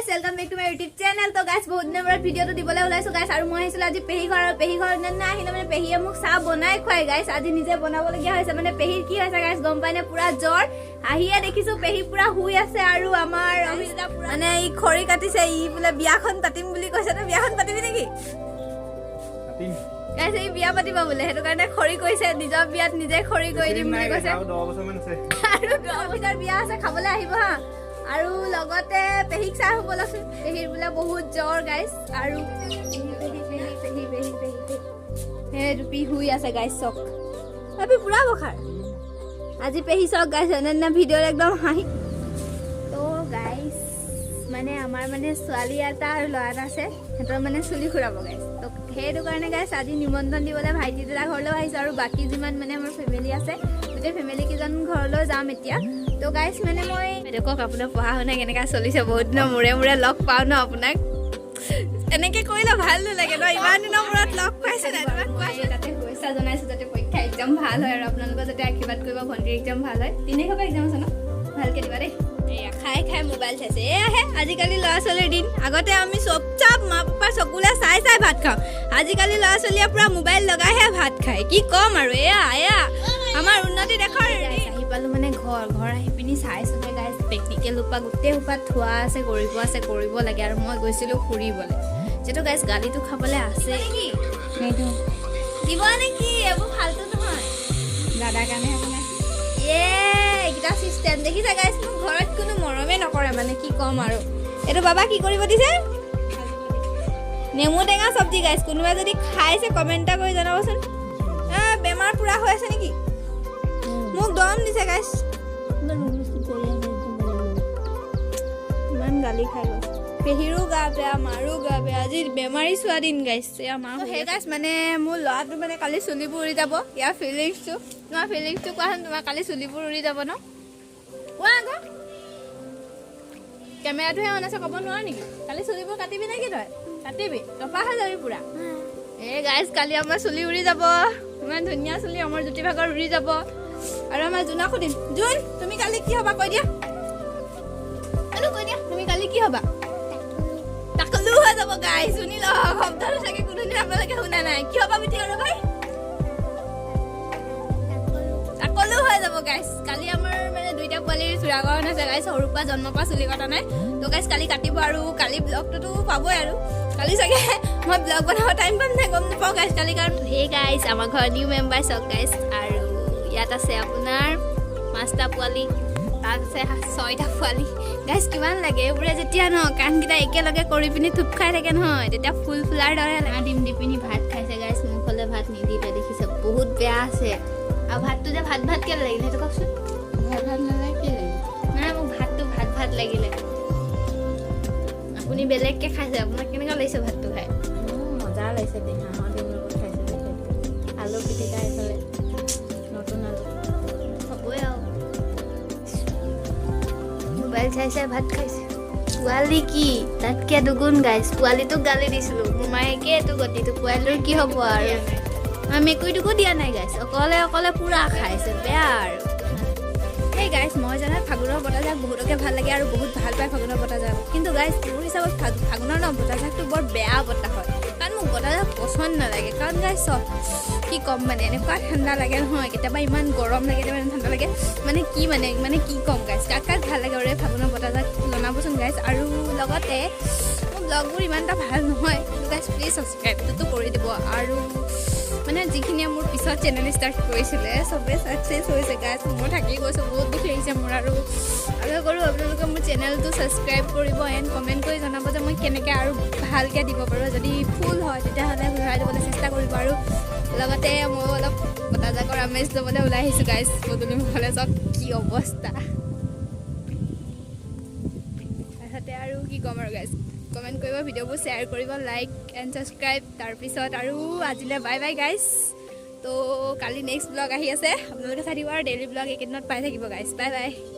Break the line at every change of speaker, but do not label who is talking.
Welcome back to my YouTube channel. तो guys बहुत दिन बाद ভিডিওটো দিবলৈ ওলাইছো গাইস আৰু মই আহিছিল আজি পেহি ঘৰ না আহিলে মানে পেহিয়ে মোক চাহ বনাই খুৱাই গাইস আজি নিজে বনাব লগিয়া হৈছে মানে পেহিৰ কি হৈছে গাইস গম পাইনে পুৰা জ্বৰ আহিয়ে দেখিছো পেহি পুৰা হুই আছে আৰু আমাৰ অভিজিতা পুৰা মানে ই খৰি কাটিছে ই বোলে বিয়াখন পাতিম বুলি কৈছে তো বিয়াখন পাতিবি নেকি পাতিম গাইস এই বিয়া পাতিবা বোলে হেতু কাৰণে খৰি কৈছে নিজৰ বিয়াত নিজে খৰি কৰি দিম বুলি কৈছে আৰু 10 বছৰ মান আছে আৰু অভিজিতাৰ বিয়া আছে খাবলৈ আহিব হা আৰু লগতে পেহিক চাহ হবলাছো পেহিৰ বোলে বহুত জ্বৰ গাইস আৰু পেহি হে ৰূপী হুই আছে গাইস চক আমি পুৰা বখাৰ আজি পেহি চক গাইস এনে ভিডিঅ একদম হাঁহি তো গাইস মানে আমাৰ মানে ছোৱালী এটা আৰু ল'ৰা আছে হেতৰ মানে চুলি খুৰাব গাইস তো হেতু কাৰণে গাইস আজি নিমন্ত্ৰণ দিবলৈ ভাইটি দাদা ঘৰলৈ আহিছো আৰু বাকি যিমান মানে আমাৰ ফেমিলি আছে গোটেই ফেমিলি কিজন ঘৰলৈ যাম এতিয়া তো গাইস মানে মই দেখক আপোনাৰ পঢ়া শুনা কেনেকা চলিছে বহুত দিনৰ মুৰে মুৰে লগ পাও ন আপোনাক এনেকে কইলা ভাল লাগে ন ইমান দিনৰ মুৰত লগ পাইছে না তোমাক কোৱাছে তাতে হৈছা জনাইছো যাতে পৰীক্ষা এক্সাম ভাল হয় আৰু আপোনালোকৰ যাতে আশীৰ্বাদ কৰিব ভণ্টিৰ এক্সাম ভাল হয় তিনে খবা এক্সাম আছে ন ভালকে দিবা দেই এয়া খাই খাই মোবাইল চাইছে এ আহে আজিকালি ল'ৰা ছোৱালীৰ দিন আগতে আমি চব মা পাপা চকুলে চাই চাই ভাত খাওঁ আজিকালি ল'ৰা ছোৱালীয়ে পুৰা মোবাইল লগাইহে ভাত খায় কি কম আৰু এয়া আমাৰ উন্নতি দেখাৰ আহি পালো মানে ঘৰ আহি পিনি চাইছো যে গাইস প্ৰেক্টিকেল উপা গোটেই উপা থোৱা আছে কৰিব লাগে আৰু মই গৈছিলো ফুৰিবলৈ যেটো গাইস গালিটো খাবলৈ আছে নেকি নেটো দিব নেকি এইবোৰ ফালতু নহয় দাদা কাৰণে আপোনাৰ এইটা সিস্টেম দেখিছা গাইস মোৰ ঘৰত কোনো মৰমে নকৰে মানে কি কম আৰু এটো বাবা কি কৰিব দিছে নেমু টেঙা সবজি গাইস কোনোবা যদি খাইছে কমেন্টটা কৰি জনাবচোন বেমাৰ পুৰা হৈ আছে নেকি মোক দম দিছে গাইস মান গালি খাই গছ পেহিৰো গা বেয়া মাৰো গা বেয়া আজি বেমাৰী স্বাদিন গাইস এয়া মা হে গাইস মানে মোৰ ল'ৰাটো মানে কালি চুলিবোৰ উৰি যাব ইয়াৰ ফিলিংছটো তোমাৰ ফিলিংছটো কোৱাচোন তোমাৰ কালি চুলিবোৰ উৰি যাব ন কোৱা আকৌ কেমেৰাটোহে অন আছে ক'ব নোৱাৰা নেকি কালি চুলিবোৰ কাটিবি নেকি তই কাটিবি টপা হৈ যাবি পুৰা গাইস কালি আমাৰ চুলি উৰি যাব ইমান ধুনীয়া চুলি আমাৰ জুতি ভাগৰ উৰি যাব আৰু আমাৰ জুনা খুদিম জুন তুমি কালি কি হবা কৈ দিয়া তুমি কালি কি হবা টাকলু হৈ যাব গাইস শুনি ল শব্দটো চাগে কোনোদিন আপোনালোকে শুনা নাই কি হবা মিঠি আৰু ভাই টাকলু হৈ যাব গাইস কালি আমাৰ মানে দুইটা পোৱালিৰ চুৰাগৰণ আছে গাইস সৰুপা জন্ম পা চুলি কটা নাই তো গাইস কালি কাটিব আৰু কালি ব্লগটো পাবই আৰু কালি চাগে মই ব্লগ বনাব টাইম পাম নাই গম নাপাওঁ গাইস কালি কাৰণ হে গাইস আমাৰ ঘৰ নিউ মেম্বাৰ চক গাইস আৰু ইয়াত আছে আপোনাৰ 5টা পোৱালি তাত আছে 6টা পোৱালি গাইস কিমান লাগে এইবোৰে যেতিয়া ন কানকিটা একেলগে কৰি পিনি থুপ খাই থাকে নহয় তেতিয়া ফুল ফুলাৰ দৰে লাগে ডিম দি পিনি ভাত খাইছে গাইস মুখলে ভাত নিদিলে দেখিছে বহুত বেয়া আছে আৰু ভাতটো যে ভাত কে লাগিলে সেইটো কওকচোন ভাত নালাগে কি লাগিলে নাই মোক ভাতটো ভাত লাগিলে আপুনি বেলেগকে খাইছে আপোনাক কেনেকুৱা লাগিছে ভাতটো খাই মজা লাগিছে দেই হাঁহৰ ডিম লগত খাইছে আলু পিটিকা এইফালে নতুন আলু হ'বই আৰু মোবাইল চাই ভাত খাইছে পোৱালি কি তাতকে দুগুণ গাইছ পোৱালিটোক গালি দিছিলো মোৰ মায়েকে এইটো গতিটো পোৱালিটোৰ কি হ'ব আৰু মেকুৰীটোকো দিয়া নাই গাইছ অকলে পুৰা খাইছে বেয়া আৰু এই গাইছ মই জানাত ফাগুনৰ বতাহজাক বহুতকে ভাল লাগে আৰু বহুত ভাল পায় ফাগুনৰ বতাহজাক কিন্তু গাইছ মোৰ হিচাপত ফাগুনৰ বতাহজাকটো বৰ বেয়া বতাহ হয় কাৰণ মোক বতাহজাক পচন্দ নালাগে কাৰণ গাইছ কি কম মানে এনেকুৱা ঠাণ্ডা লাগে নহয় কেতিয়াবা ইমান গৰম লাগে কেতিয়াবা ঠাণ্ডা লাগে মানে কি কম গাইছ কাক ভাল লাগে আৰু ফাগুনৰ বতাহজাক জনাবচোন গাইছ আৰু লগতে মোৰ ব্লগবোৰ ইমান এটা ভাল নহয় কিন্তু গাইছ প্লিজ ছাবস্ক্ৰাইবটো কৰি দিব আৰু মানে যিখিনিয়ে মোৰ পিছত চেনেল ষ্টাৰ্ট কৰিছিলে চবে ছাকচেছ হৈছে গাইছ মই থাকি গৈছোঁ বহুত দুখ লাগিছে মোৰ আৰু আশা কৰোঁ আপোনালোকে মোৰ চেনেলটো ছাবস্ক্ৰাইব কৰিব এণ্ড কমেণ্ট কৰি জনাব যে মই কেনেকৈ আৰু ভালকৈ দিব পাৰোঁ যদি ফুল হয় তেতিয়াহ'লে ঘূৰাই দিবলৈ চেষ্টা কৰিব আৰু লগতে মই অলপ বতাহজাকৰ আমেজ ল'বলৈ ওলাই আহিছোঁ গাইছ পদূলি মুখলৈ চাওক কি অৱস্থা তাৰপিছতে আৰু কি ক'ম আৰু গাইছ কমেণ্ট কৰিব ভিডিঅ'বোৰ শ্বেয়াৰ কৰিব লাইক এণ্ড ছাবস্ক্ৰাইব তাৰপিছত আৰু আজিলৈ বাই বাই গাইছ তো কালি নেক্সট ব্লগ আহি আছে আপোনালোকে চাই দিব আৰু ডেইলি ব্লগ এইকেইদিনত পাই থাকিব গাইছ বাই বাই